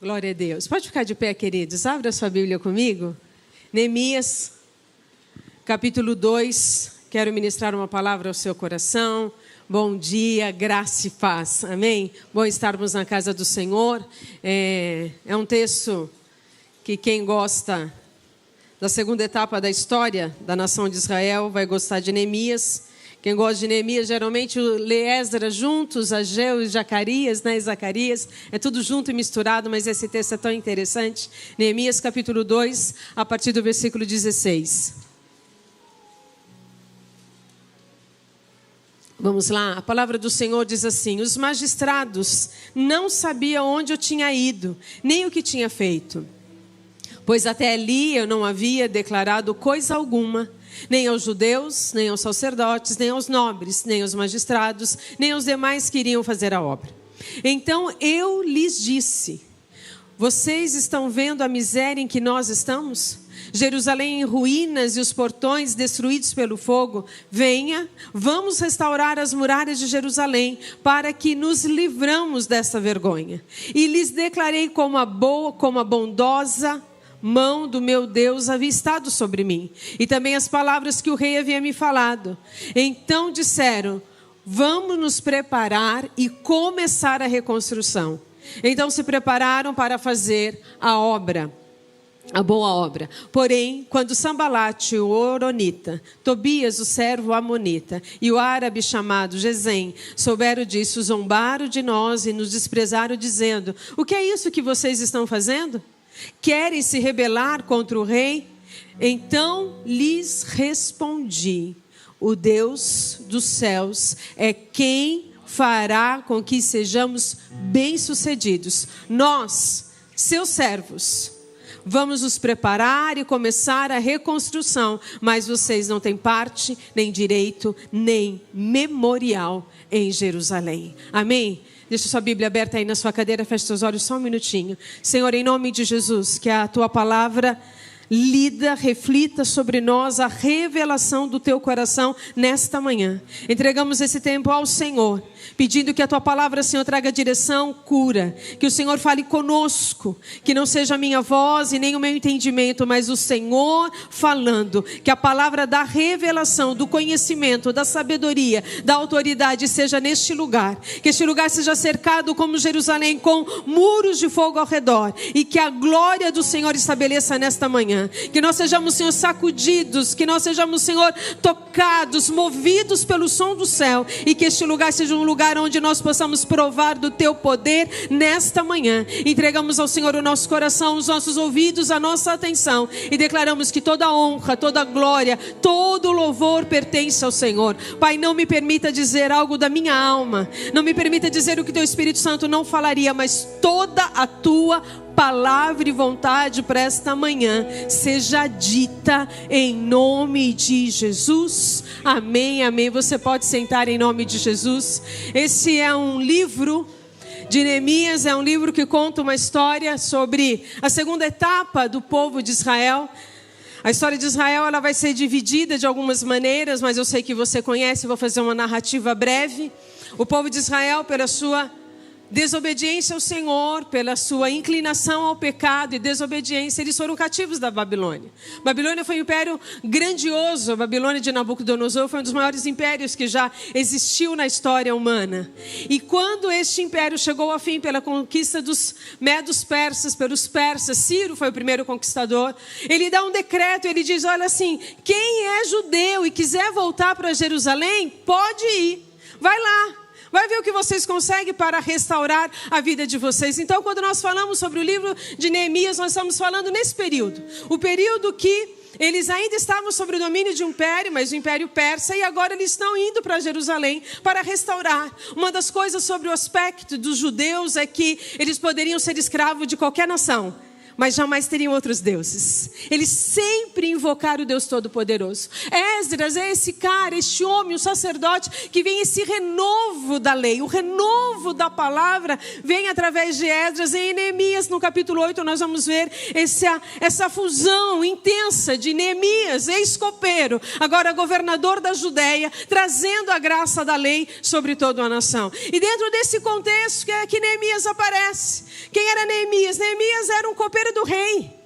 Glória a Deus. Pode ficar de pé, queridos. Abra a sua Bíblia comigo. Neemias, capítulo 2. Quero ministrar uma palavra ao seu coração. Bom dia, graça e paz. Amém? Bom estarmos na casa do Senhor. É um texto que quem gosta da segunda etapa da história da nação de Israel vai gostar de Neemias. Quem gosta de Neemias, geralmente lê Esdras juntos, Ageu e Zacarias, né? Zacarias, é tudo junto e misturado, mas esse texto é tão interessante. Neemias capítulo 2, a partir do versículo 16. Vamos lá, a palavra do Senhor diz assim: os magistrados não sabiam onde eu tinha ido, nem o que tinha feito, pois até ali eu não havia declarado coisa alguma, nem aos judeus, nem aos sacerdotes, nem aos nobres, nem aos magistrados, nem aos demais que iriam fazer a obra. Então eu lhes disse: vocês estão vendo a miséria em que nós estamos? Jerusalém em ruínas e os portões destruídos pelo fogo. Venha, vamos restaurar as muralhas de Jerusalém, para que nos livramos dessa vergonha. E lhes declarei como a bondosa mão do meu Deus havia estado sobre mim, e também as palavras que o rei havia me falado. Então disseram: vamos nos preparar e começar a reconstrução. Então se prepararam para fazer a obra, a boa obra. Porém, quando Sambalate, o horonita, Tobias, o servo amonita, e o árabe chamado Gesem souberam disso, zombaram de nós e nos desprezaram, dizendo: o que é isso que vocês estão fazendo? Querem se rebelar contra o rei? Então lhes respondi: o Deus dos céus é quem fará com que sejamos bem-sucedidos. Nós, seus servos, vamos nos preparar e começar a reconstrução, mas vocês não têm parte, nem direito, nem memorial em Jerusalém. Amém? Deixa sua Bíblia aberta aí na sua cadeira, feche seus olhos só um minutinho. Senhor, em nome de Jesus, que a tua palavra lida, reflita sobre nós a revelação do teu coração nesta manhã. Entregamos esse tempo ao Senhor, pedindo que a tua palavra, Senhor, traga direção, cura. Que o Senhor fale conosco, que não seja a minha voz e nem o meu entendimento, mas o Senhor falando. Que a palavra da revelação, do conhecimento, da sabedoria, da autoridade seja neste lugar. Que este lugar seja cercado como Jerusalém, com muros de fogo ao redor. E que a glória do Senhor estabeleça nesta manhã. Que nós sejamos, Senhor, sacudidos, que nós sejamos, Senhor, tocados, movidos pelo som do céu, e que este lugar seja um lugar onde nós possamos provar do teu poder nesta manhã. Entregamos ao Senhor o nosso coração, os nossos ouvidos, a nossa atenção, e declaramos que toda honra, toda glória, todo louvor pertence ao Senhor. Pai, não me permita dizer algo da minha alma, não me permita dizer o que teu Espírito Santo não falaria, mas toda a tua palavra e vontade para esta manhã seja dita em nome de Jesus. Amém, amém. Você pode sentar em nome de Jesus. Esse é um livro de Neemias, é um livro que conta uma história sobre a segunda etapa do povo de Israel. A história de Israel, ela vai ser dividida de algumas maneiras, mas eu sei que você conhece, vou fazer uma narrativa breve. O povo de Israel, pela sua desobediência ao Senhor, pela sua inclinação ao pecado e desobediência, eles foram cativos da Babilônia. Babilônia foi um império grandioso. A Babilônia de Nabucodonosor foi um dos maiores impérios que já existiu na história humana. E quando este império chegou ao fim pela conquista dos medos persas, pelos persas, Ciro foi o primeiro conquistador, ele dá um decreto, ele diz: olha assim, quem é judeu e quiser voltar para Jerusalém, pode ir, vai lá. Vai ver o que vocês conseguem para restaurar a vida de vocês. Então, quando nós falamos sobre o livro de Neemias, nós estamos falando nesse período. O período que eles ainda estavam sob o domínio de um império, mas o império persa, e agora eles estão indo para Jerusalém para restaurar. Uma das coisas sobre o aspecto dos judeus é que eles poderiam ser escravos de qualquer nação. mas jamais teriam outros deuses. Eles sempre invocaram o Deus Todo-Poderoso. Esdras é esse cara, este homem, o sacerdote, que vem esse renovo da lei, o renovo da palavra, vem através de Esdras. Em Neemias, no capítulo 8, nós vamos ver essa fusão intensa de Neemias, ex-copeiro, agora governador da Judéia, trazendo a graça da lei sobre toda a nação. E dentro desse contexto que é que Neemias aparece. Quem era Neemias? Neemias era um copeiro do rei.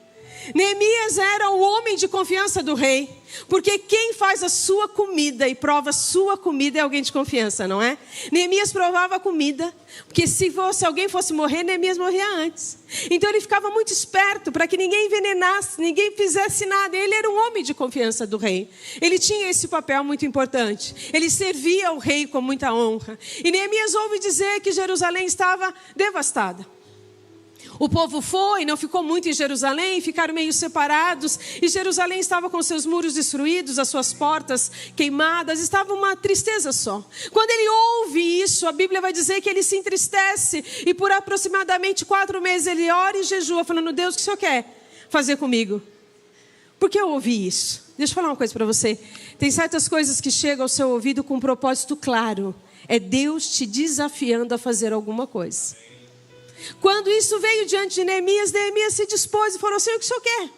Neemias era o homem de confiança do rei, porque quem faz a sua comida e prova a sua comida é alguém de confiança, não é? Neemias provava a comida, porque se alguém fosse morrer, Neemias morria antes. Então ele ficava muito esperto para que ninguém envenenasse, ninguém fizesse nada. Ele era um homem de confiança do rei. Ele tinha esse papel muito importante. Ele servia ao rei com muita honra. E Neemias ouve dizer que Jerusalém estava devastada. O povo foi, não ficou muito em Jerusalém, ficaram meio separados, e Jerusalém estava com seus muros destruídos, as suas portas queimadas, estava uma tristeza só. Quando ele ouve isso, a Bíblia vai dizer que ele se entristece, e por aproximadamente 4 meses ele ora e jejua, falando: Deus, o que o Senhor quer fazer comigo? Por que eu ouvi isso? Deixa eu falar uma coisa para você. Tem certas coisas que chegam ao seu ouvido com um propósito claro. É Deus te desafiando a fazer alguma coisa. Quando isso veio diante de Neemias, Neemias se dispôs e falou: Senhor, o que o Senhor quer?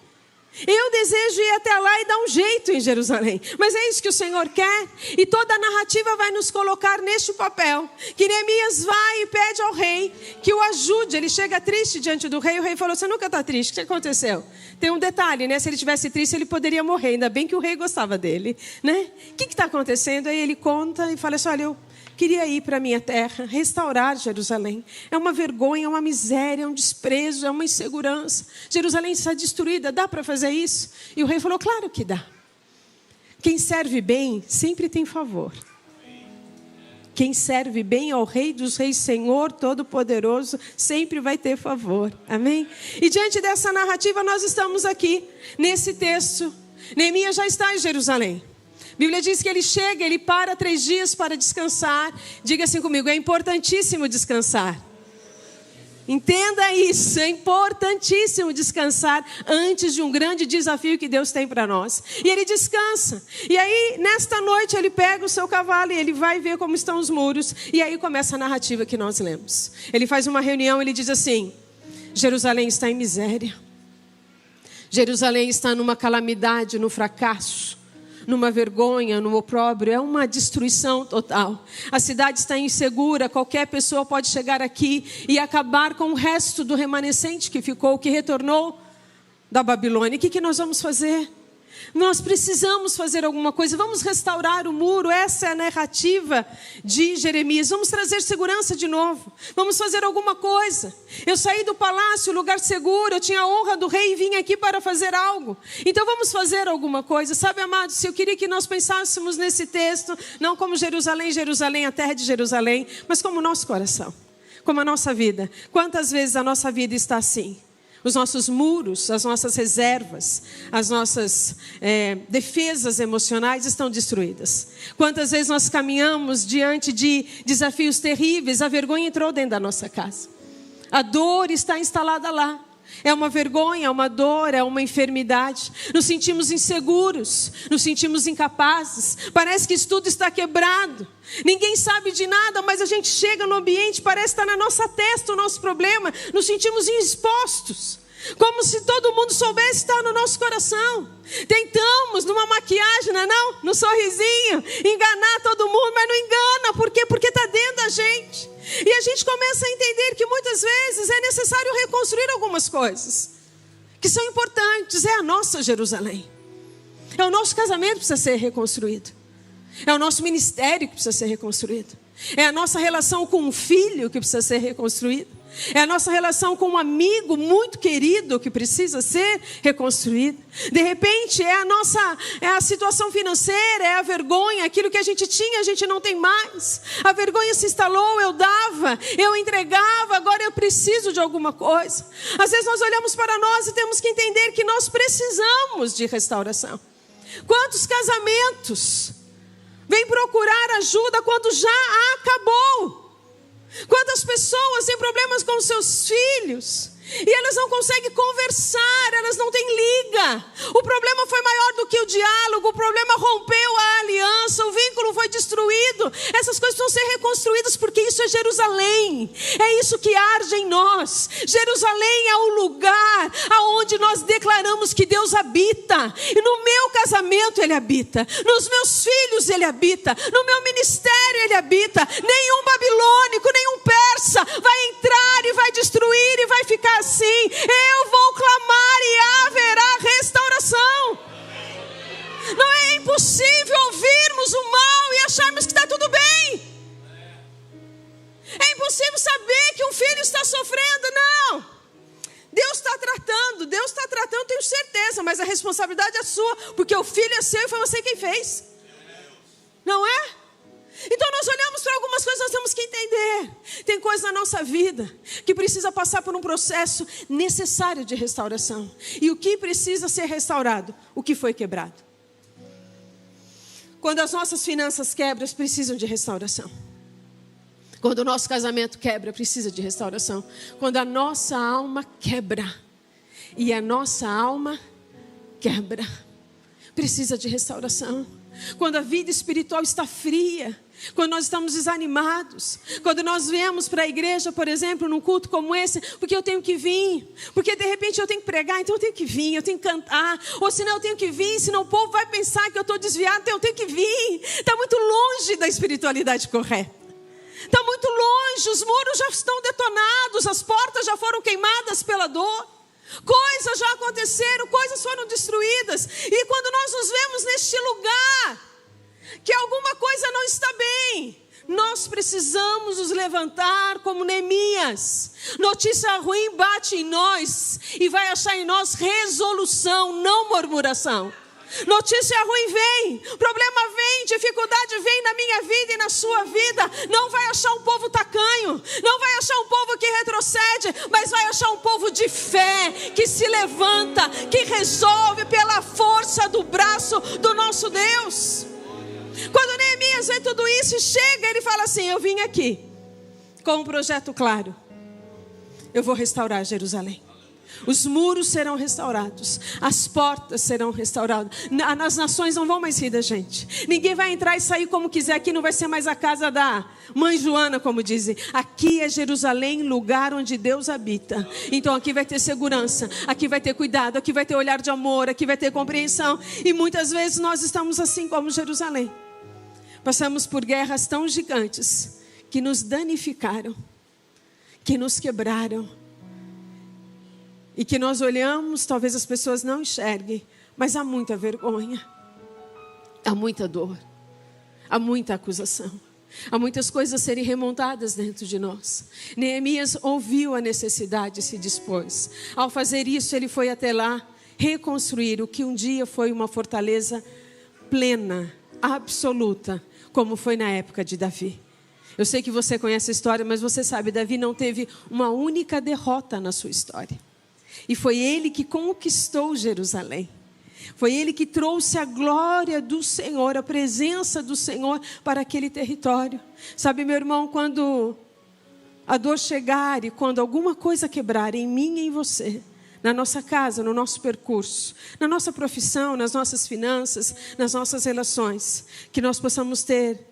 Eu desejo ir até lá e dar um jeito em Jerusalém. Mas é isso que o Senhor quer? E toda a narrativa vai nos colocar neste papel. Que Neemias vai e pede ao rei que o ajude. Ele chega triste diante do rei. O rei falou: você nunca está triste, o que aconteceu? Tem um detalhe, né? Se ele estivesse triste, ele poderia morrer. Ainda bem que o rei gostava dele, né? O que está acontecendo? Aí ele conta e fala assim: olha, eu queria ir para a minha terra, restaurar Jerusalém. É uma vergonha, é uma miséria, é um desprezo, é uma insegurança. Jerusalém está destruída, dá para fazer isso? E o rei falou: claro que dá. Quem serve bem sempre tem favor. Quem serve bem ao Rei dos Reis, Senhor Todo-Poderoso, sempre vai ter favor. Amém? E diante dessa narrativa nós estamos aqui, nesse texto. Neemias já está em Jerusalém. A Bíblia diz que ele chega, ele para 3 dias para descansar. Diga assim comigo: é importantíssimo descansar. Entenda isso, é importantíssimo descansar antes de um grande desafio que Deus tem para nós. E ele descansa. E aí, nesta noite, ele pega o seu cavalo e ele vai ver como estão os muros. E aí começa a narrativa que nós lemos. Ele faz uma reunião, ele diz assim: Jerusalém está em miséria. Jerusalém está numa calamidade, no fracasso, numa vergonha, no opróbrio, é uma destruição total. A cidade está insegura, qualquer pessoa pode chegar aqui e acabar com o resto do remanescente que ficou, que retornou da Babilônia. O que nós vamos fazer? Nós precisamos fazer alguma coisa, vamos restaurar o muro. Essa é a narrativa de Jeremias. Vamos trazer segurança de novo, vamos fazer alguma coisa. Eu saí do palácio, lugar seguro, eu tinha a honra do rei e vim aqui para fazer algo. Então vamos fazer alguma coisa. Sabe, amados, eu queria que nós pensássemos nesse texto, não como Jerusalém, Jerusalém, a terra de Jerusalém, mas como o nosso coração, como a nossa vida. Quantas vezes a nossa vida está assim? Os nossos muros, as nossas reservas, as nossas defesas emocionais estão destruídas. Quantas vezes nós caminhamos diante de desafios terríveis, a vergonha entrou dentro da nossa casa. A dor está instalada lá. É uma vergonha, é uma dor, é uma enfermidade. Nos sentimos inseguros, nos sentimos incapazes. Parece que isso tudo está quebrado. Ninguém sabe de nada, mas a gente chega no ambiente, parece estar na nossa testa o nosso problema. Nos sentimos expostos, como se todo mundo soubesse estar no nosso coração. Tentamos, numa maquiagem, não? No sorrisinho, enganar todo mundo, mas não engana. Por quê? Porque está dentro da gente. E a gente começa a entender que muitas vezes é necessário reconstruir algumas coisas que são importantes. É a nossa Jerusalém. É o nosso casamento que precisa ser reconstruído. É o nosso ministério que precisa ser reconstruído. É a nossa relação com um filho que precisa ser reconstruída. É a nossa relação com um amigo muito querido que precisa ser reconstruída. De repente é a situação financeira, é a vergonha, aquilo que a gente tinha, a gente não tem mais. A vergonha se instalou, eu dava, eu entregava, agora eu preciso de alguma coisa. Às vezes nós olhamos para nós e temos que entender que nós precisamos de restauração. Quantos casamentos vêm procurar ajuda quando já acabou? Quantas pessoas têm problemas com seus filhos E elas não conseguem conversar, elas não têm liga. O problema foi maior do que o diálogo, o problema rompeu a aliança, o vínculo foi destruído. Essas coisas vão ser reconstruídas porque isso é Jerusalém. É isso que arde em nós. Jerusalém é o lugar aonde nós declaramos que Deus habita. E no meu casamento Ele habita, nos meus filhos Ele habita, no meu ministério Ele habita. Nenhum babilônico, nenhum persa vai entrar e vai destruir e vai ficar assim. Eu vou clamar e haverá restauração. Não é impossível ouvirmos o mal e acharmos que está tudo bem. É impossível saber que um filho está sofrendo. Não. Deus está tratando, tenho certeza, mas a responsabilidade é sua, porque o filho é seu e foi você quem fez. Não é? Então nós olhamos para algumas coisas, nós temos que entender. Tem coisas na nossa vida que precisa passar por um processo necessário de restauração. E o que precisa ser restaurado? O que foi quebrado. Quando as nossas finanças quebram, precisam de restauração. Quando o nosso casamento quebra, precisa de restauração. Quando a nossa alma quebra, e a nossa alma quebra, precisa de restauração. Quando a vida espiritual está fria, quando nós estamos desanimados, quando nós viemos para a igreja, por exemplo, num culto como esse, porque eu tenho que vir, porque de repente eu tenho que pregar, então eu tenho que vir, eu tenho que cantar, ou senão eu tenho que vir, senão o povo vai pensar que eu estou desviado, então eu tenho que vir. Está muito longe da espiritualidade correta, está muito longe, os muros já estão detonados, as portas já foram queimadas pela dor. Coisas já aconteceram, coisas foram destruídas. E quando nós nos vemos neste lugar, que alguma coisa não está bem, nós precisamos nos levantar como Neemias. Notícia ruim bate em nós e vai achar em nós resolução, não murmuração. Notícia ruim vem, problema vem, dificuldade vem na minha vida e na sua vida. Não vai achar um povo tacanho, não vai achar um povo que retrocede, mas vai achar um povo de fé, que se levanta, que resolve pela força do braço do nosso Deus. Quando Neemias vê tudo isso e chega, ele fala assim: eu vim aqui com um projeto claro, eu vou restaurar Jerusalém. Os muros serão restaurados, as portas serão restauradas. As nações não vão mais rir da gente. Ninguém vai entrar e sair como quiser. Aqui não vai ser mais a casa da mãe Joana, como dizem. Aqui é Jerusalém, lugar onde Deus habita. Então aqui vai ter segurança, aqui vai ter cuidado, aqui vai ter olhar de amor, aqui vai ter compreensão. E muitas vezes nós estamos assim como Jerusalém. Passamos por guerras tão gigantes que nos danificaram, que nos quebraram. E que nós olhamos, talvez as pessoas não enxerguem, mas há muita vergonha, há muita dor, há muita acusação, há muitas coisas a serem remontadas dentro de nós. Neemias ouviu a necessidade e se dispôs. Ao fazer isso, ele foi até lá reconstruir o que um dia foi uma fortaleza plena, absoluta, como foi na época de Davi. Eu sei que você conhece a história, mas você sabe, Davi não teve uma única derrota na sua história. E foi ele que conquistou Jerusalém. Foi ele que trouxe a glória do Senhor, a presença do Senhor para aquele território. Sabe, meu irmão, quando a dor chegar e quando alguma coisa quebrar em mim e em você, na nossa casa, no nosso percurso, na nossa profissão, nas nossas finanças, nas nossas relações, que nós possamos ter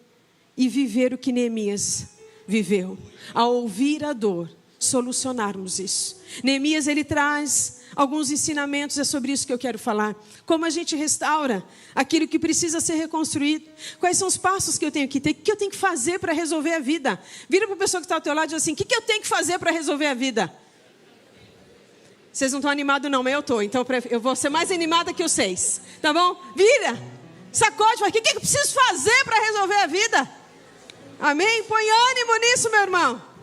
e viver o que Neemias viveu. Ao ouvir a dor, solucionarmos isso. Neemias, ele traz alguns ensinamentos, é sobre isso que eu quero falar. Como a gente restaura aquilo que precisa ser reconstruído. Quais são os passos que eu tenho que ter? O que eu tenho que fazer para resolver a vida? Vira para a pessoa que está ao teu lado e diz assim: o que eu tenho que fazer para resolver a vida? Vocês não estão animados não, mas eu estou. Então eu vou ser mais animada que vocês. Tá bom? Vira, sacode, fala: o que eu preciso fazer para resolver a vida? Amém? Põe ânimo nisso, meu irmão.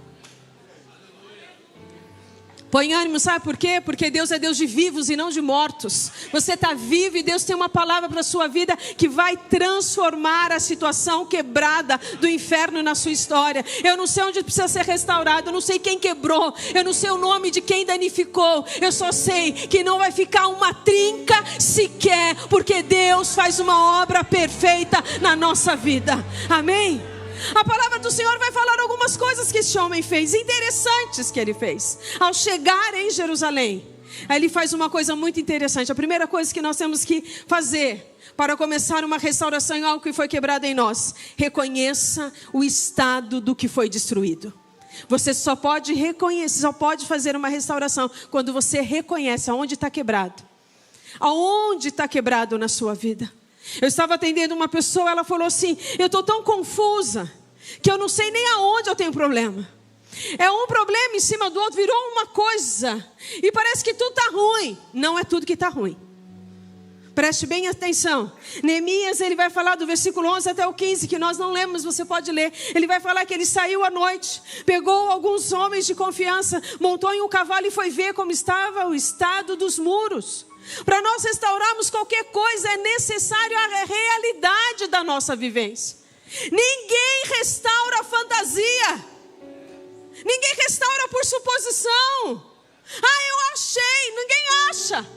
Põe ânimo, sabe por quê? Porque Deus é Deus de vivos e não de mortos. Você está vivo e Deus tem uma palavra para a sua vida que vai transformar a situação quebrada do inferno na sua história. Eu não sei onde precisa ser restaurado, eu não sei quem quebrou, eu não sei o nome de quem danificou. Eu só sei que não vai ficar uma trinca sequer, porque Deus faz uma obra perfeita na nossa vida. Amém? A palavra do Senhor vai falar algumas coisas que esse homem fez, interessantes que ele fez. Ao chegar em Jerusalém, aí ele faz uma coisa muito interessante. A primeira coisa que nós temos que fazer para começar uma restauração em algo que foi quebrado em nós: reconheça o estado do que foi destruído. Você só pode reconhecer, só pode fazer uma restauração quando você reconhece aonde está quebrado. Aonde está quebrado na sua vida. Eu estava atendendo uma pessoa, ela falou assim: eu estou tão confusa, que eu não sei nem aonde eu tenho problema. É um problema em cima do outro, virou uma coisa, e parece que tudo está ruim. Não é tudo que está ruim. Preste bem atenção. Neemias, ele vai falar do versículo 11 até o 15, que nós não lemos, você pode ler. Ele vai falar que ele saiu à noite, pegou alguns homens de confiança, montou em um cavalo e foi ver como estava o estado dos muros. Para nós restaurarmos qualquer coisa é necessário a realidade da nossa vivência. Ninguém restaura a fantasia. Ninguém restaura por suposição. Eu achei. Ninguém acha.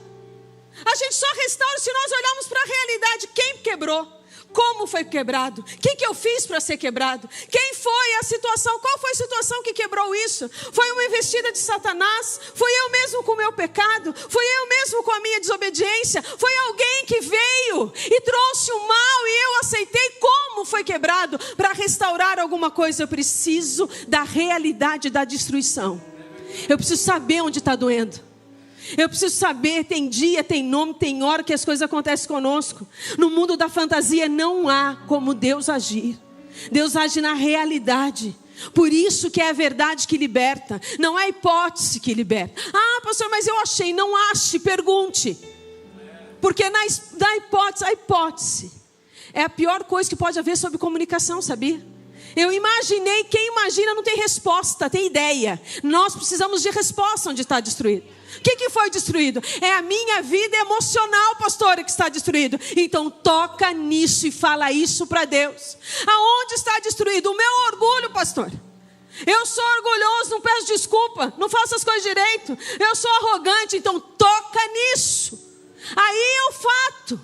A gente só restaura se nós olharmos para a realidade. Quem quebrou? Como foi quebrado? O que eu fiz para ser quebrado? Quem foi a situação? Qual foi a situação que quebrou isso? Foi uma investida de Satanás? Foi eu mesmo com o meu pecado? Foi eu mesmo com a minha desobediência? Foi alguém que veio e trouxe o mal e eu aceitei? Como foi quebrado? Para restaurar alguma coisa eu preciso da realidade da destruição. Eu preciso saber onde está doendo. Eu preciso saber, tem dia, tem nome, tem hora que as coisas acontecem conosco. No mundo da fantasia não há como Deus agir. Deus age na realidade. Por isso que é a verdade que liberta. Não é a hipótese que liberta. Pastor, mas eu achei. Não ache, pergunte. Porque na hipótese, a hipótese é a pior coisa que pode haver sobre comunicação, sabia? Eu imaginei, quem imagina não tem resposta, tem ideia. Nós precisamos de resposta onde está destruído. O que foi destruído? É a minha vida emocional, pastora, que está destruído. Então toca nisso e fala isso para Deus. Aonde está destruído? O meu orgulho, pastor. Eu sou orgulhoso, não peço desculpa, não faço as coisas direito. Eu sou arrogante, então toca nisso. Aí é o fato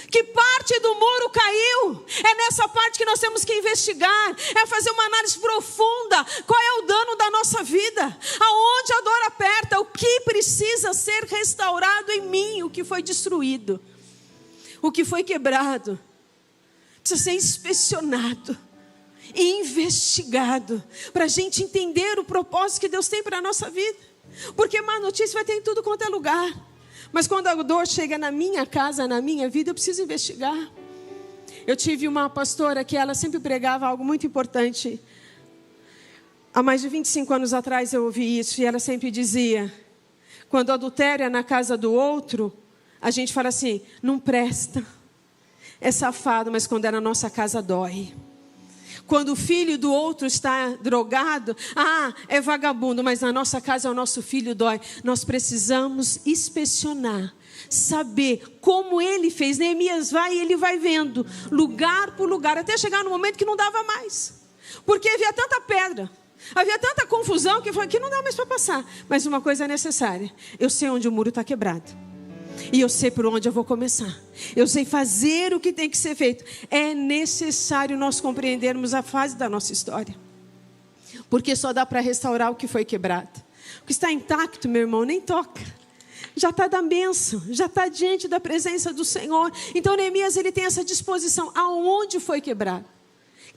que parte do muro caiu. É nessa parte que nós temos que investigar. É fazer uma análise profunda. Qual é o dano da nossa vida? Aonde a dor aperta? O que precisa ser restaurado em mim? O que foi destruído? O que foi quebrado? Precisa ser inspecionado e investigado. Para a gente entender o propósito que Deus tem para a nossa vida. Porque má notícia vai ter em tudo quanto é lugar. Mas quando a dor chega na minha casa, na minha vida, eu preciso investigar. Eu tive uma pastora que ela sempre pregava algo muito importante. Há mais de 25 anos atrás eu ouvi isso e ela sempre dizia: quando o adultério é na casa do outro, a gente fala assim, não presta, é safado, mas quando é na nossa casa dói. Quando o filho do outro está drogado, é vagabundo, mas na nossa casa o nosso filho dói. Nós precisamos inspecionar, saber como ele fez. Neemias vai e ele vai vendo, lugar por lugar, até chegar no momento que não dava mais. Porque havia tanta pedra, havia tanta confusão que não dá mais para passar. Mas uma coisa é necessária, eu sei onde o muro está quebrado. E eu sei por onde eu vou começar. Eu sei fazer o que tem que ser feito. É necessário nós compreendermos a fase da nossa história. Porque só dá para restaurar o que foi quebrado. O que está intacto, meu irmão, nem toca. Já está da bênção, já está diante da presença do Senhor. Então Neemias, ele tem essa disposição. Aonde foi quebrado?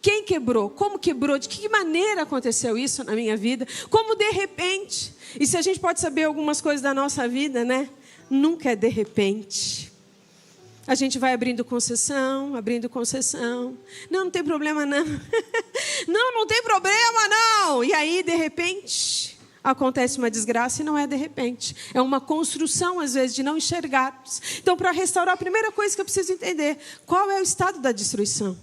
Quem quebrou? Como quebrou? De que maneira aconteceu isso na minha vida? Como de repente? E se a gente pode saber algumas coisas da nossa vida, né? Nunca é de repente. A gente vai abrindo concessão. Não tem problema não. Não tem problema não. E aí, de repente, acontece uma desgraça e não é de repente. É uma construção, às vezes, de não enxergarmos. Então, para restaurar, a primeira coisa que eu preciso entender, qual é o estado da destruição?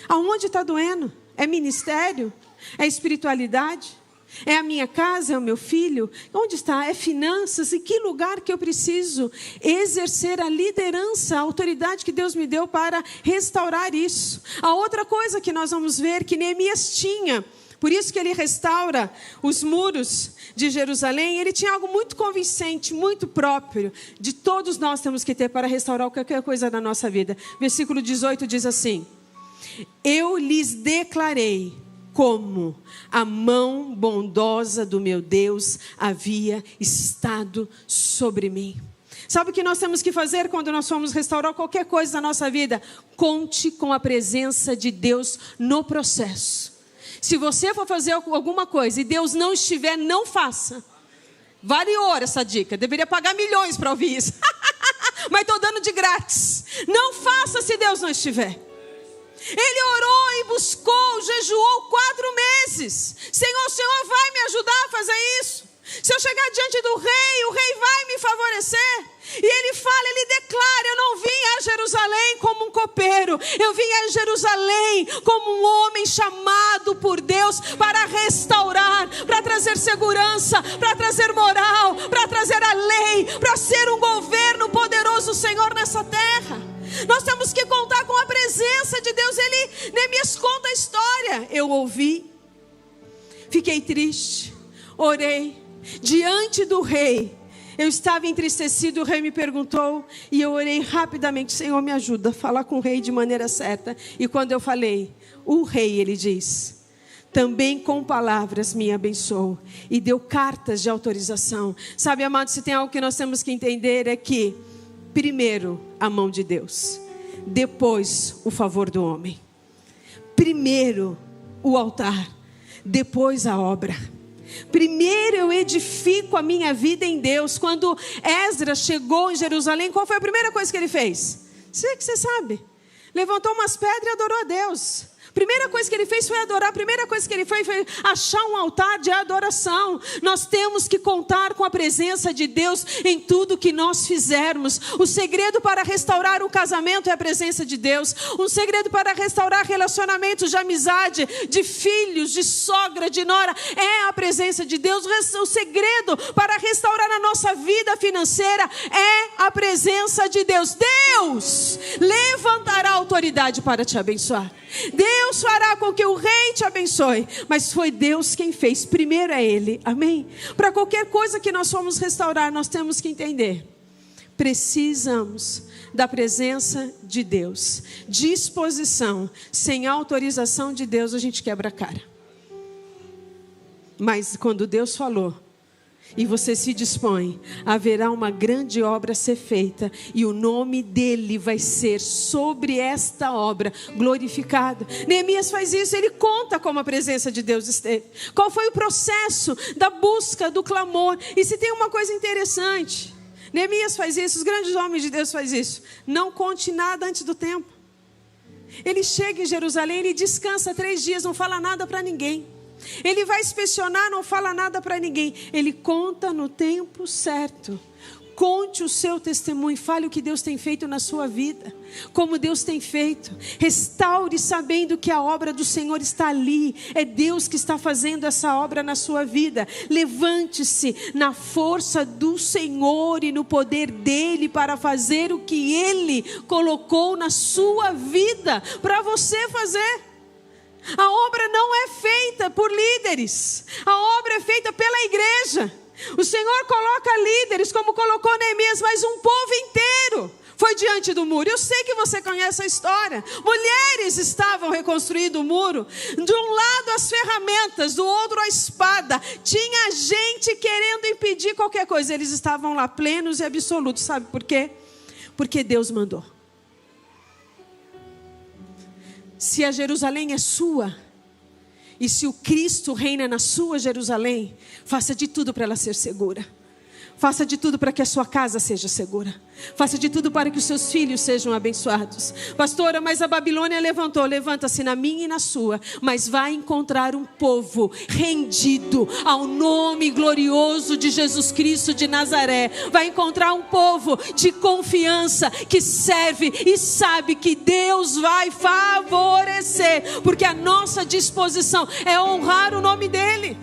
Aonde está doendo? É ministério? É espiritualidade? É a minha casa? É o meu filho? Onde está? É finanças? Em que lugar que eu preciso exercer a liderança, a autoridade que Deus me deu para restaurar isso? A outra coisa que nós vamos ver que Neemias tinha, por isso que ele restaura os muros de Jerusalém, ele tinha algo muito convincente, muito próprio, de todos nós temos que ter para restaurar qualquer coisa da nossa vida. Versículo 18 diz assim: eu lhes declarei como a mão bondosa do meu Deus havia estado sobre mim. Sabe o que nós temos que fazer quando nós formos restaurar qualquer coisa na nossa vida? Conte com a presença de Deus no processo. Se você for fazer alguma coisa e Deus não estiver, não faça. Vale ouro essa dica, deveria pagar milhões para ouvir isso. Mas estou dando de grátis. Não faça se Deus não estiver. Ele orou e buscou, jejuou 4 meses. Senhor, o Senhor vai me ajudar a fazer isso? Se eu chegar diante do rei, o rei vai me favorecer? E ele fala, ele declara, eu não vim a Jerusalém como um copeiro. Eu vim a Jerusalém como um homem chamado por Deus para restaurar, para trazer segurança, para trazer moral, para trazer a lei, para ser um governo poderoso do Senhor nessa terra. Nós temos que contar com a presença de Deus. Neemias conta a história. Eu ouvi, fiquei triste, orei diante do rei. Eu estava entristecido, o rei me perguntou e eu orei rapidamente. Senhor, me ajuda a falar com o rei de maneira certa. E quando eu falei, o rei, ele diz, também com palavras me abençoou e deu cartas de autorização. Sabe, amados, se tem algo que nós temos que entender é que primeiro a mão de Deus, depois o favor do homem. Primeiro o altar, depois a obra. Primeiro eu edifico a minha vida em Deus. Quando Esdras chegou em Jerusalém, qual foi a primeira coisa que ele fez? Sei que você sabe. Levantou umas pedras e adorou a Deus. Primeira coisa que ele fez foi adorar. Primeira coisa que ele fez foi achar um altar de adoração. Nós temos que contar com a presença de Deus em tudo que nós fizermos. O segredo para restaurar o casamento é a presença de Deus. Um segredo para restaurar relacionamentos de amizade, de filhos, de sogra, de nora, é a presença de Deus. O segredo para restaurar a nossa vida financeira é a presença de Deus. Deus levantará autoridade para te abençoar. Deus fará com que o rei te abençoe, mas foi Deus quem fez. Primeiro é Ele, amém? Para qualquer coisa que nós formos restaurar, nós temos que entender, precisamos da presença de Deus. Disposição, sem autorização de Deus, a gente quebra a cara. Mas quando Deus falou, e você se dispõe, haverá uma grande obra a ser feita, e o nome dele vai ser sobre esta obra glorificado. Neemias faz isso, ele conta como a presença de Deus esteve. Qual foi o processo da busca, do clamor? E se tem uma coisa interessante, Neemias faz isso, os grandes homens de Deus fazem isso. Não conte nada antes do tempo. Ele chega em Jerusalém, ele descansa 3 dias, não fala nada para ninguém. Ele vai inspecionar, não fala nada para ninguém. Ele conta no tempo certo. Conte o seu testemunho, fale o que Deus tem feito na sua vida, como Deus tem feito. Restaure sabendo que a obra do Senhor está ali. É Deus que está fazendo essa obra na sua vida. Levante-se na força do Senhor e no poder dEle para fazer o que Ele colocou na sua vida para você fazer. A obra não é feita por líderes, a obra é feita pela igreja. O Senhor coloca líderes, como colocou Neemias, mas um povo inteiro foi diante do muro. Eu sei que você conhece a história. Mulheres estavam reconstruindo o muro. De um lado as ferramentas, do outro a espada. Tinha gente querendo impedir qualquer coisa. Eles estavam lá plenos e absolutos. Sabe por quê? Porque Deus mandou. Se a Jerusalém é sua, e se o Cristo reina na sua Jerusalém, faça de tudo para ela ser segura. Faça de tudo para que a sua casa seja segura. Faça de tudo para que os seus filhos sejam abençoados. Pastora, mas a Babilônia levantou. Levanta-se na minha e na sua. Mas vai encontrar um povo rendido ao nome glorioso de Jesus Cristo de Nazaré. Vai encontrar um povo de confiança, que serve e sabe que Deus vai favorecer. Porque a nossa disposição é honrar o nome dEle.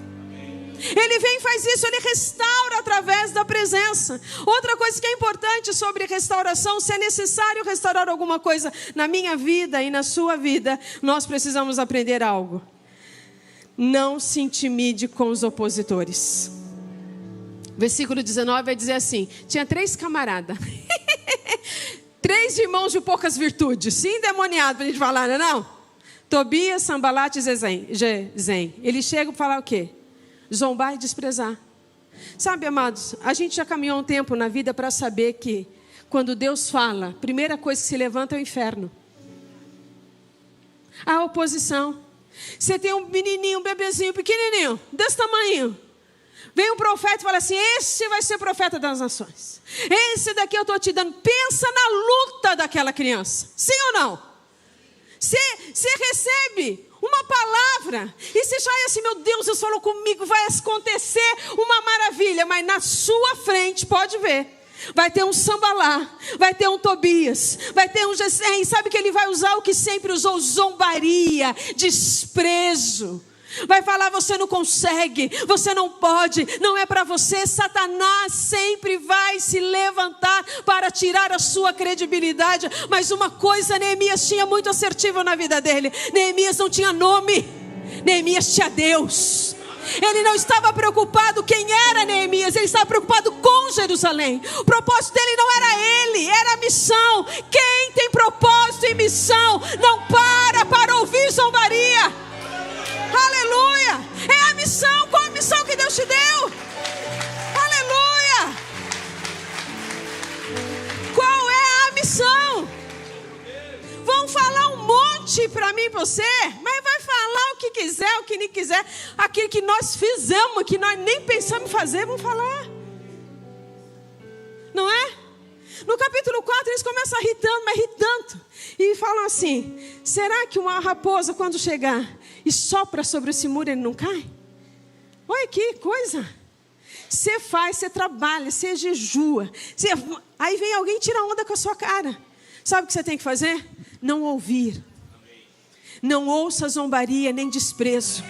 Ele vem e faz isso, ele restaura através da presença. Outra coisa que é importante sobre restauração, se é necessário restaurar alguma coisa na minha vida e na sua vida, nós precisamos aprender algo. Não se intimide com os opositores. Versículo 19 vai dizer assim: tinha 3 camaradas, 3 irmãos de poucas virtudes, endemoniados, para a gente falar, não é não? Tobias, Sambalate e Gesem. Eles chegam para falar o quê? Zombar e desprezar. Sabe, amados, a gente já caminhou um tempo na vida para saber que quando Deus fala, a primeira coisa que se levanta é o inferno. A oposição. Você tem um menininho, um bebezinho pequenininho, desse tamanho. Vem um profeta e fala assim, esse vai ser profeta das nações. Esse daqui eu estou te dando. Pensa na luta daquela criança. Sim ou não? Você recebe uma palavra e você já é assim, meu Deus, Deus falou comigo, vai acontecer uma maravilha. Mas na sua frente, pode ver, vai ter um Sambalá, vai ter um Tobias, vai ter um Gesem. Sabe que ele vai usar o que sempre usou? Zombaria, desprezo. Vai falar, você não consegue, você não pode, não é para você. Satanás sempre vai se levantar para tirar a sua credibilidade. Mas uma coisa Neemias tinha muito assertiva na vida dele. Neemias não tinha nome, Neemias tinha Deus. Ele não estava preocupado quem era Neemias, ele estava preocupado com Jerusalém. O propósito dele não era ele, era a missão. Quem tem propósito e missão não para ouvir zombaria. Aleluia, é a missão. Qual a missão que Deus te deu? Aleluia. Qual é a missão? Vão falar um monte para mim e você, mas vai falar o que quiser, o que nem quiser. Aquilo que nós fizemos, que nós nem pensamos em fazer, vão falar. Não é? No capítulo 4 eles começam a rir tanto, mas rir tanto. E falam assim, será que uma raposa quando chegar e sopra sobre esse muro ele não cai? Olha que coisa. Você faz, você trabalha, você jejua. Aí vem alguém e tira onda com a sua cara. Sabe o que você tem que fazer? Não ouvir. Não ouça zombaria nem desprezo.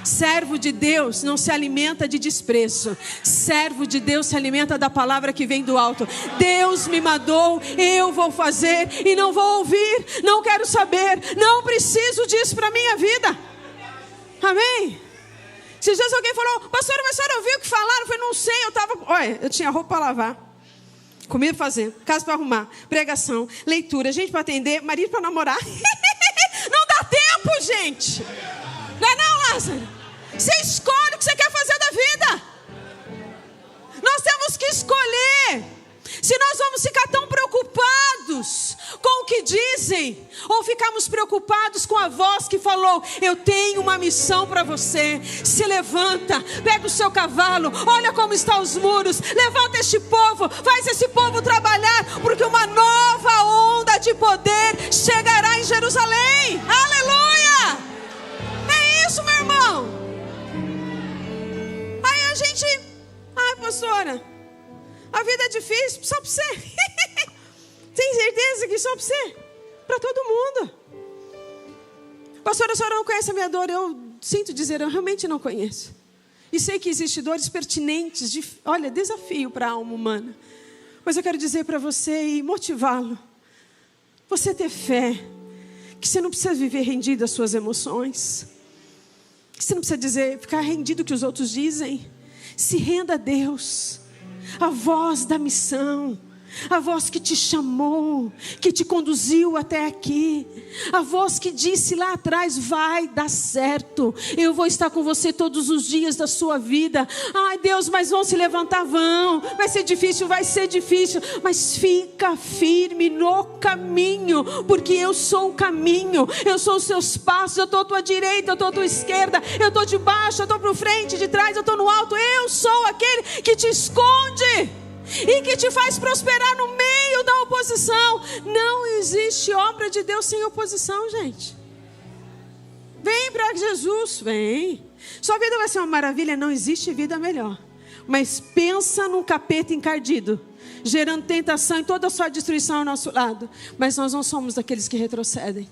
Servo de Deus não se alimenta de desprezo. Servo de Deus se alimenta da palavra que vem do alto. Deus me mandou, eu vou fazer e não vou ouvir, não quero saber, não preciso disso para a minha vida. Amém? Esses dias alguém falou, pastora, mas a senhora ouviu o que falaram? Eu falei, não sei, eu tinha roupa para lavar, comida para fazer, casa para arrumar, pregação, leitura, gente para atender, marido para namorar. Não dá tempo, gente. Não é não, Lázaro? Você escolhe o que você quer fazer da vida. Nós temos que escolher. Se nós vamos ficar tão preocupados com o que dizem, ou ficamos preocupados com a voz que falou, eu tenho uma missão para você. Se levanta, pega o seu cavalo, olha como estão os muros, levanta este povo, faz esse povo trabalhar, porque uma nova onda de poder chegará em Jerusalém. Aleluia! É isso, meu irmão. Aí a gente, pastora, a vida é difícil, só para você. Tem certeza que só para você? Para todo mundo. Pastora, a senhora não conhece a minha dor? Eu sinto dizer, eu realmente não conheço. E sei que existem dores pertinentes, desafio para a alma humana. Mas eu quero dizer para você e motivá-lo. Você ter fé, que você não precisa viver rendido às suas emoções. Que você não precisa ficar rendido ao que os outros dizem. Se renda a Deus. A voz da missão, a voz que te chamou, que te conduziu até aqui, a voz que disse lá atrás, vai dar certo, eu vou estar com você todos os dias da sua vida. Ai Deus, mas vão se levantar, vai ser difícil, mas fica firme no caminho, porque eu sou o caminho, eu sou os seus passos, eu estou à tua direita, eu estou à tua esquerda, eu estou de baixo, eu estou para frente, de trás, eu estou no alto, eu sou aquele que te esconde e que te faz prosperar no meio da oposição. Não existe obra de Deus sem oposição, gente. Vem para Jesus, vem. Sua vida vai ser uma maravilha, não existe vida melhor. Mas pensa num capeta encardido, gerando tentação e toda a sua destruição ao nosso lado. Mas nós não somos daqueles que retrocedem.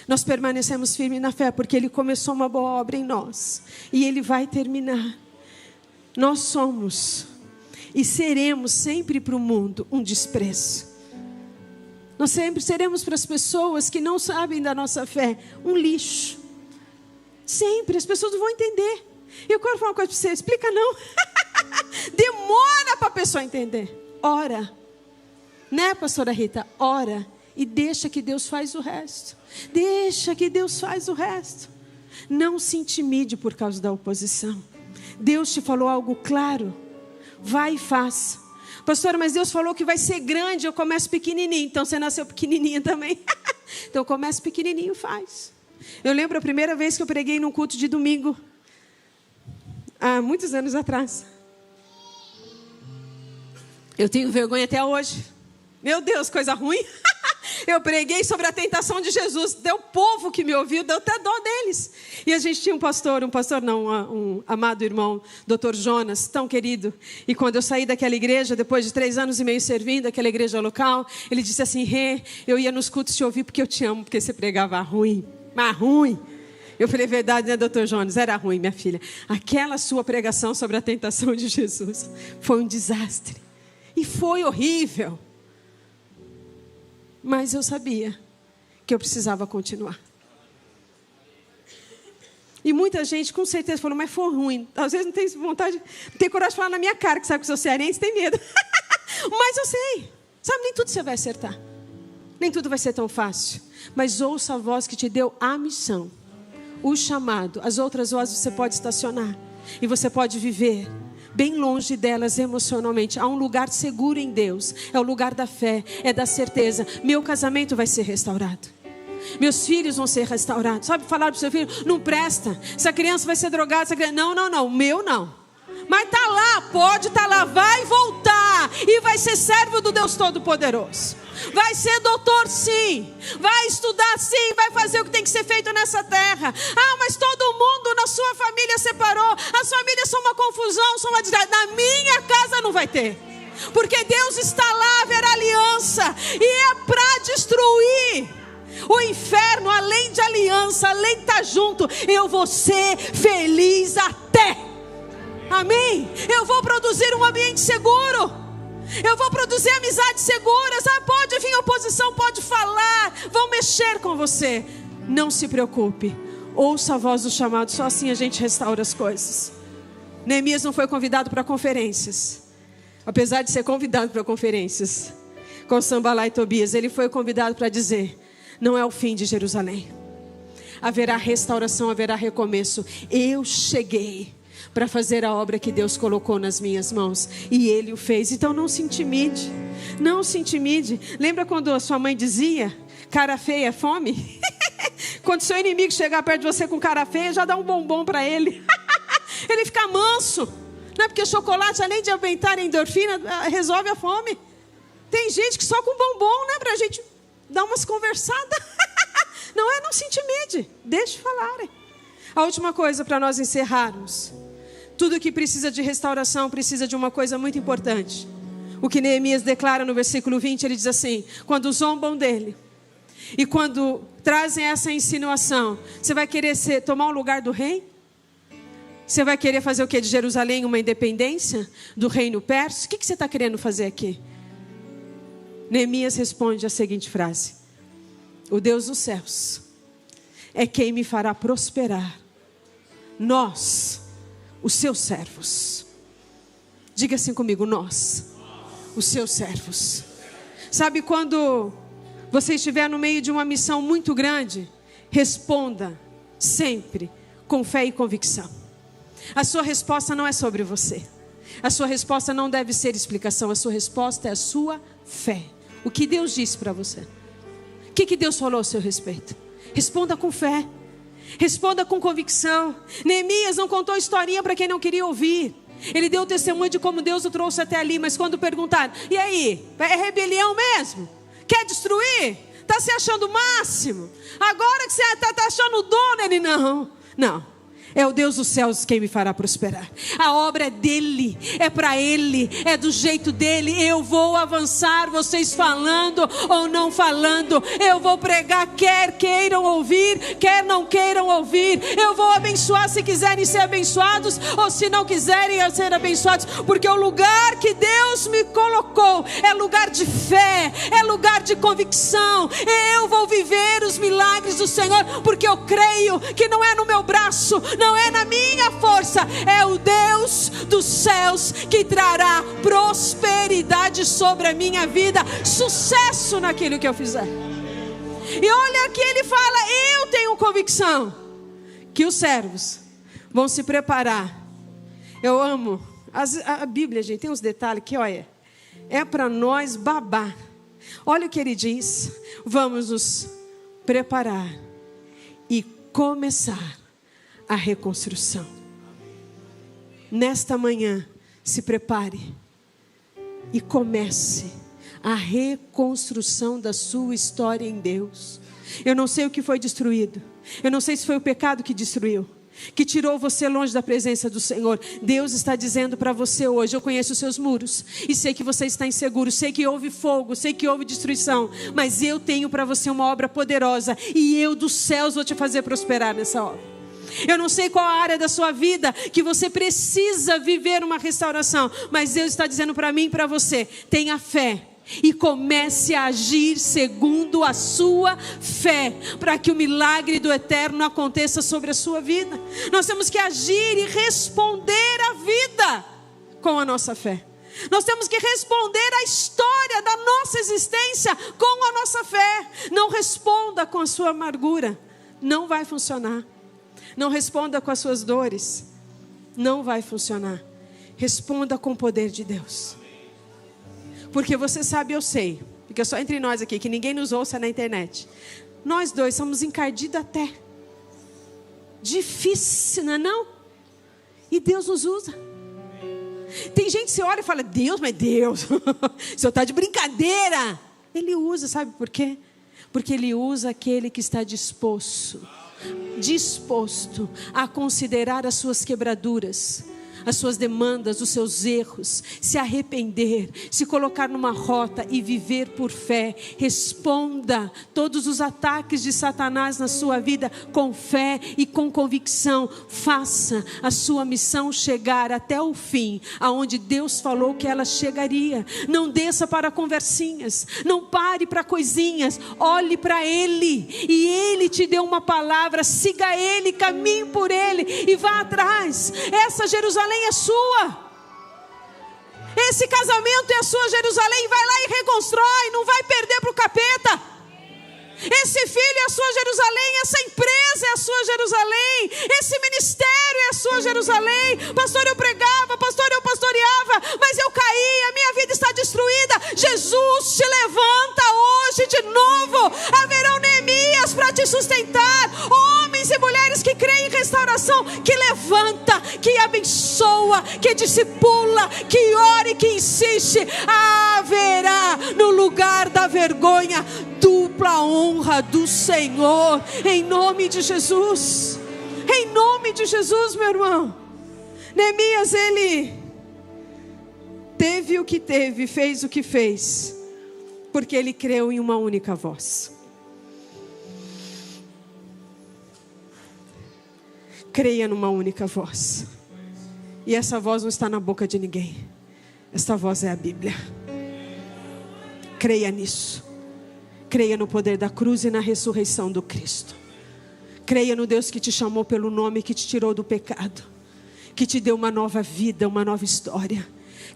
Nós permanecemos firmes na fé, porque Ele começou uma boa obra em nós e Ele vai terminar. Nós somos e seremos sempre para o mundo um desprezo. Nós sempre seremos para as pessoas que não sabem da nossa fé um lixo. Sempre, as pessoas não vão entender. Eu quero falar uma coisa para você, explica não. Demora para a pessoa entender. Ora, né, pastora Rita? Ora e deixa que Deus faz o resto. Deixa que Deus faz o resto. Não se intimide por causa da oposição. Deus te falou algo claro, vai e faça. Pastora, mas Deus falou que vai ser grande, eu começo pequenininho. Então você nasceu pequenininha também. Então começa pequenininho, faz. Eu lembro a primeira vez que eu preguei num culto de domingo, há muitos anos atrás. Eu tenho vergonha até hoje. Meu Deus, coisa ruim. Eu preguei sobre a tentação de Jesus. Deu povo que me ouviu, deu até dó deles. E a gente tinha um amado irmão, Dr. Jonas, tão querido. E quando eu saí daquela igreja, depois de 3 anos e meio servindo aquela igreja local, ele disse assim: Rê, eu ia nos cultos te ouvir porque eu te amo, porque você pregava ruim, mas ruim. Eu falei: verdade, né, Dr. Jonas? Era ruim, minha filha. Aquela sua pregação sobre a tentação de Jesus foi um desastre. E foi horrível. Mas eu sabia que eu precisava continuar. E muita gente com certeza falou: mas foi ruim. Às vezes não tem vontade, não tem coragem de falar na minha cara, que sabe que sou cearense, tem medo. Mas eu sei. Sabe, nem tudo você vai acertar. Nem tudo vai ser tão fácil. Mas ouça a voz que te deu a missão, o chamado. As outras vozes você pode estacionar. E você pode viver bem longe delas emocionalmente. Há um lugar seguro em Deus. É o lugar da fé, é da certeza. Meu casamento vai ser restaurado. Meus filhos vão ser restaurados. Sabe, falar para o seu filho: não presta, essa criança vai ser drogada, essa criança... Não, o meu não. Mas está lá, pode estar lá, vai voltar. E vai ser servo do Deus Todo-Poderoso. Vai ser doutor, sim. Vai estudar, sim. Vai fazer o que tem que ser feito nessa terra. Ah, mas todo mundo na sua família separou. As famílias são uma confusão, são uma desgraça. Na minha casa não vai ter. Porque Deus está lá, haverá aliança. E é para destruir o inferno, além de aliança, além de estar junto. Eu vou ser feliz até. Amém? Eu vou produzir um ambiente seguro. Eu vou produzir amizades seguras. Ah, pode vir oposição, pode falar, vão mexer com você. Não se preocupe. Ouça a voz do chamado. Só assim a gente restaura as coisas. Neemias não foi convidado para conferências. Apesar de ser convidado para conferências com Sanbalá e Tobias, ele foi convidado para dizer: não é o fim de Jerusalém. Haverá restauração, haverá recomeço. Eu cheguei para fazer a obra que Deus colocou nas minhas mãos. E Ele o fez. Então não se intimide. Não se intimide. Lembra quando a sua mãe dizia: cara feia é fome? Quando seu inimigo chegar perto de você com cara feia, já dá um bombom para ele. Ele fica manso. Não é porque chocolate, além de aumentar a endorfina, resolve a fome. Tem gente que só com bombom, né, para a gente dar umas conversadas. Não se intimide. Deixe falarem. A última coisa para nós encerrarmos. Tudo que precisa de restauração precisa de uma coisa muito importante. O que Neemias declara no versículo 20, ele diz assim: quando zombam dele e quando trazem essa insinuação, você vai querer tomar o lugar do rei? Você vai querer fazer o que de Jerusalém? Uma independência do reino persa? O que você está querendo fazer aqui? Neemias responde a seguinte frase: o Deus dos céus é quem me fará prosperar. Nós, os seus servos. Diga assim comigo: nós, os seus servos. Sabe, quando você estiver no meio de uma missão muito grande, responda sempre com fé e convicção. A sua resposta não é sobre você. A sua resposta não deve ser explicação. A sua resposta é a sua fé. O que Deus disse para você? O que Deus falou a seu respeito? Responda com fé. Responda com convicção. Neemias não contou historinha para quem não queria ouvir. Ele deu testemunho de como Deus o trouxe até ali. Mas quando perguntaram: e aí? É rebelião mesmo? Quer destruir? Está se achando o máximo? Agora que você está achando o dono? Ele: não. É o Deus dos céus quem me fará prosperar. A obra é dele, é para ele, é do jeito dele. Eu vou avançar, vocês falando ou não falando. Eu vou pregar, quer queiram ouvir, quer não queiram ouvir. Eu vou abençoar se quiserem ser abençoados, ou se não quiserem ser abençoados. Porque o lugar que Deus me colocou é lugar de fé, é lugar de convicção. Eu vou viver os milagres do Senhor, porque eu creio que não é no meu braço, não é na minha força, é o Deus dos céus que trará prosperidade autoridade sobre a minha vida, sucesso naquilo que eu fizer. E olha aqui, ele fala: eu tenho convicção que os servos vão se preparar. Eu amo a Bíblia, gente, tem uns detalhes que, olha, é para nós babar. Olha o que ele diz: vamos nos preparar e começar a reconstrução. Nesta manhã, se prepare e comece a reconstrução da sua história em Deus. Eu não sei o que foi destruído. Eu não sei se foi o pecado que destruiu, que tirou você longe da presença do Senhor. Deus está dizendo para você hoje: eu conheço os seus muros e sei que você está inseguro, sei que houve fogo, sei que houve destruição, mas eu tenho para você uma obra poderosa, e eu dos céus vou te fazer prosperar nessa obra. Eu não sei qual a área da sua vida que você precisa viver uma restauração, mas Deus está dizendo para mim e para você: tenha fé e comece a agir segundo a sua fé, para que o milagre do eterno aconteça sobre a sua vida. Nós temos que agir e responder à vida com a nossa fé. Nós temos que responder à história da nossa existência com a nossa fé. Não responda com a sua amargura, não vai funcionar. Não responda com as suas dores, não vai funcionar. Responda com o poder de Deus. Porque você sabe, eu sei, porque é só entre nós aqui, que ninguém nos ouça na internet. Nós dois somos encardidos até. Difícil, não é não? E Deus nos usa. Tem gente que você olha e fala: Deus, mas Deus, o senhor está de brincadeira. Ele usa, sabe por quê? Porque Ele usa aquele que está disposto a considerar as suas quebraduras, as suas demandas, os seus erros, se arrepender, se colocar numa rota e viver por fé. Responda todos os ataques de Satanás na sua vida com fé e com convicção. Faça a sua missão chegar até o fim, aonde Deus falou que ela chegaria. Não desça para conversinhas, não pare para coisinhas, olhe para Ele, e Ele te deu uma palavra. Siga Ele, caminhe por Ele e vá atrás. Essa Jerusalém é sua. Esse casamento é a sua Jerusalém. Vai lá e reconstrói, não vai perder para o capeta. Esse filho é a sua Jerusalém, essa empresa é a sua Jerusalém, esse ministério é a sua Jerusalém. Pastor, eu pregava, pastor, eu pastoreava, mas eu caí, a minha vida está destruída. Jesus te levanta hoje de novo. Haverão Neemias para te sustentar, homens e mulheres que creem em restauração, que levanta, que abençoa, que discipula, que ora e que insiste. Haverá no lugar da vergonha dupla honra do Senhor, em nome de Jesus. Em nome de Jesus, meu irmão. Neemias, ele teve o que teve, fez o que fez, porque ele creu em uma única voz. Creia numa única voz. E essa voz não está na boca de ninguém. Esta voz é a Bíblia. Creia nisso. Creia no poder da cruz e na ressurreição do Cristo. Creia no Deus que te chamou pelo nome, que te tirou do pecado, que te deu uma nova vida, uma nova história.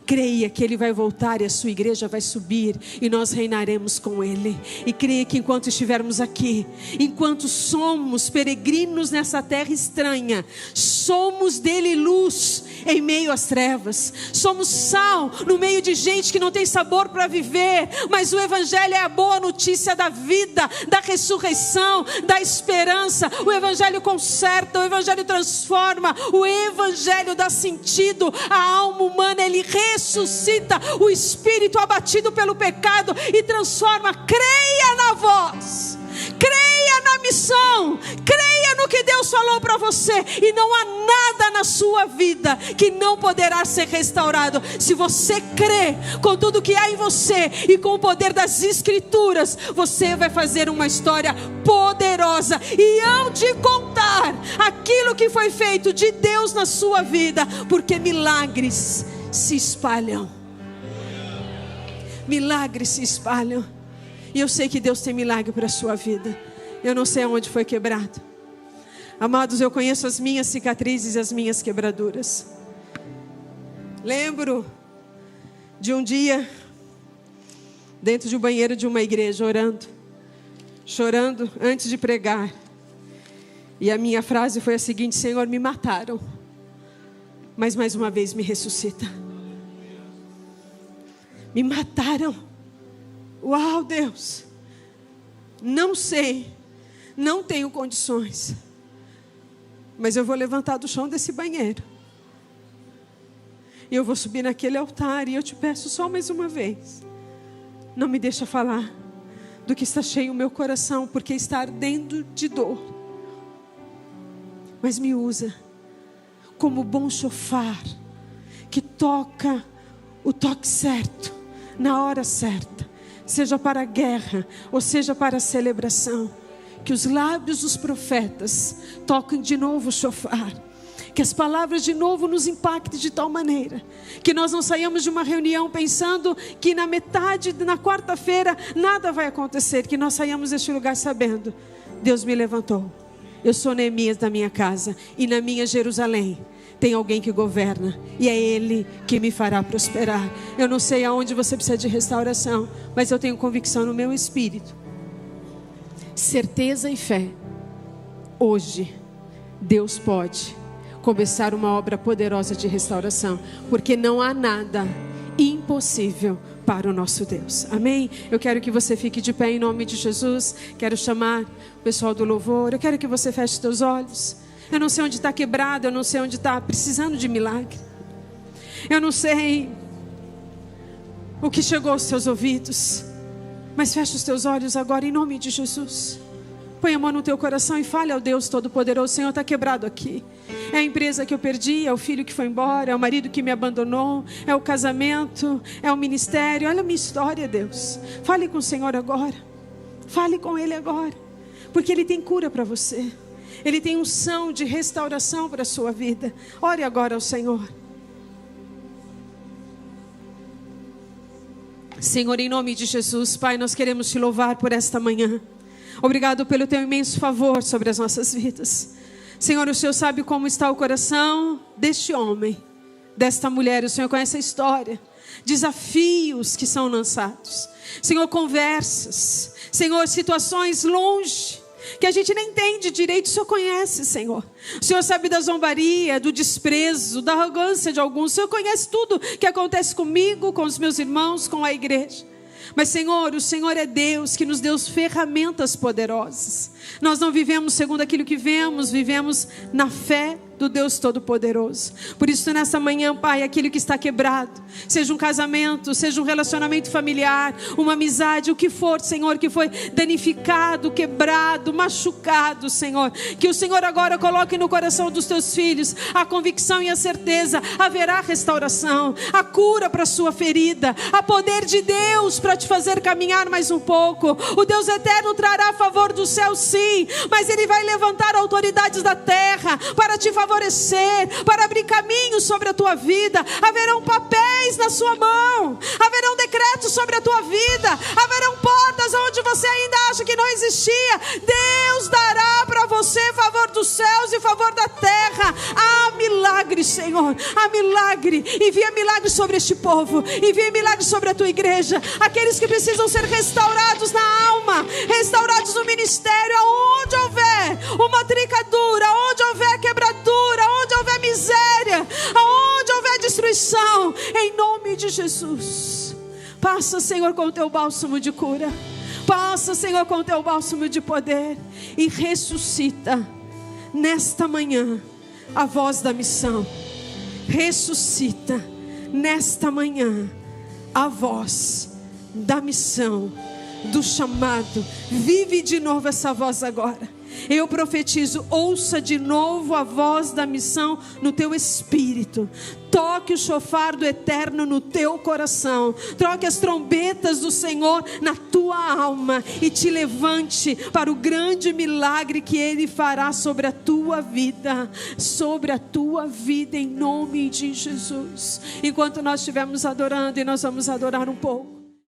Creia que Ele vai voltar e a sua igreja vai subir e nós reinaremos com Ele. E creia que enquanto estivermos aqui, enquanto somos peregrinos nessa terra estranha, somos dele luz em meio às trevas. Somos sal no meio de gente que não tem sabor para viver. Mas o Evangelho é a boa notícia da vida, da ressurreição, da esperança. O Evangelho conserta, o Evangelho transforma, o Evangelho dá sentido à alma humana. Ele ressuscita o espírito abatido pelo pecado e transforma. Creia na voz, creia na missão, creia no que Deus falou para você, e não há nada na sua vida que não poderá ser restaurado. Se você crê com tudo que há em você e com o poder das Escrituras, você vai fazer uma história poderosa, e hão de contar aquilo que foi feito de Deus na sua vida, porque milagres se espalham. Milagres se espalham. E eu sei que Deus tem milagre para a sua vida. Eu não sei aonde foi quebrado. Amados, eu conheço as minhas cicatrizes e as minhas quebraduras. Lembro de um dia dentro de um banheiro de uma igreja, orando, chorando antes de pregar. E a minha frase foi a seguinte: Senhor, me mataram, mas mais uma vez me ressuscita. Me mataram. Uau, Deus. Não sei, não tenho condições, mas eu vou levantar do chão desse banheiro. E eu vou subir naquele altar e eu te peço só mais uma vez, não me deixa falar do que está cheio o meu coração, porque está ardendo de dor. Mas me usa como bom chofar, que toca o toque certo, na hora certa, seja para a guerra ou seja para a celebração. Que os lábios dos profetas toquem de novo o chofar, que as palavras de novo nos impactem de tal maneira que nós não saiamos de uma reunião pensando que na metade, na quarta-feira, nada vai acontecer. Que nós saiamos deste lugar sabendo: Deus me levantou, eu sou Neemias da minha casa, e na minha Jerusalém tem alguém que governa, e é Ele que me fará prosperar. Eu não sei aonde você precisa de restauração, mas eu tenho convicção no meu espírito, certeza e fé. Hoje Deus pode começar uma obra poderosa de restauração, porque não há nada impossível para o nosso Deus. Amém? Eu quero que você fique de pé em nome de Jesus. Quero chamar o pessoal do louvor. Eu quero que você feche seus olhos. Eu não sei onde está quebrado, eu não sei onde está precisando de milagre. Eu não sei o que chegou aos seus ouvidos, mas feche os teus olhos agora em nome de Jesus. Põe a mão no teu coração e fale ao Deus Todo-Poderoso: Senhor, está quebrado aqui. É a empresa que eu perdi, é o filho que foi embora, é o marido que me abandonou, é o casamento, é o ministério. Olha a minha história, Deus. Fale com o Senhor agora. Fale com Ele agora, porque Ele tem cura para você. Ele tem unção de restauração para a sua vida. Ore agora ao Senhor. Senhor, em nome de Jesus, Pai, nós queremos te louvar por esta manhã. Obrigado pelo teu imenso favor sobre as nossas vidas. Senhor, o Senhor sabe como está o coração deste homem, desta mulher. O Senhor conhece a história, desafios que são lançados. Senhor, conversas. Senhor, situações longe, que a gente nem entende direito. O Senhor conhece, Senhor. O Senhor sabe da zombaria, do desprezo, da arrogância de alguns. O Senhor conhece tudo que acontece comigo, com os meus irmãos, com a igreja. Mas Senhor, o Senhor é Deus que nos deu ferramentas poderosas. Nós não vivemos segundo aquilo que vemos, vivemos na fé do Deus Todo-Poderoso. Por isso nessa manhã, Pai, aquilo que está quebrado, seja um casamento, seja um relacionamento familiar, uma amizade, o que for, Senhor, que foi danificado, quebrado, machucado, Senhor, que o Senhor agora coloque no coração dos teus filhos a convicção e a certeza: haverá restauração, a cura para a sua ferida, a poder de Deus para te fazer caminhar mais um pouco. O Deus eterno trará a favor do céu, sim, mas Ele vai levantar autoridades da terra para te favorecer, para abrir caminhos sobre a tua vida. Haverão papéis na sua mão, haverão decretos sobre a tua vida, haverão portas onde você ainda acha que não existia. Deus dará para você favor dos céus e favor da terra. Há milagre, Senhor, há milagre. Envia milagre sobre este povo, envia milagre sobre a tua igreja, aqueles que precisam ser restaurados na alma, restaurados no ministério. Aonde houver uma trincadura, aonde houver quebradura, aonde houver miséria, aonde houver destruição, em nome de Jesus, passa, Senhor, com o teu bálsamo de cura. Passa, Senhor, com o teu bálsamo de poder e ressuscita nesta manhã a voz da missão. Ressuscita nesta manhã a voz da missão, do chamado. Vive de novo essa voz agora. Eu profetizo: ouça de novo a voz da missão no teu espírito. Toque o chofar do eterno no teu coração. Troque as trombetas do Senhor na tua alma e te levante para o grande milagre que Ele fará sobre a tua vida. Sobre a tua vida, em nome de Jesus. Enquanto nós estivermos adorando, e nós vamos adorar um pouco.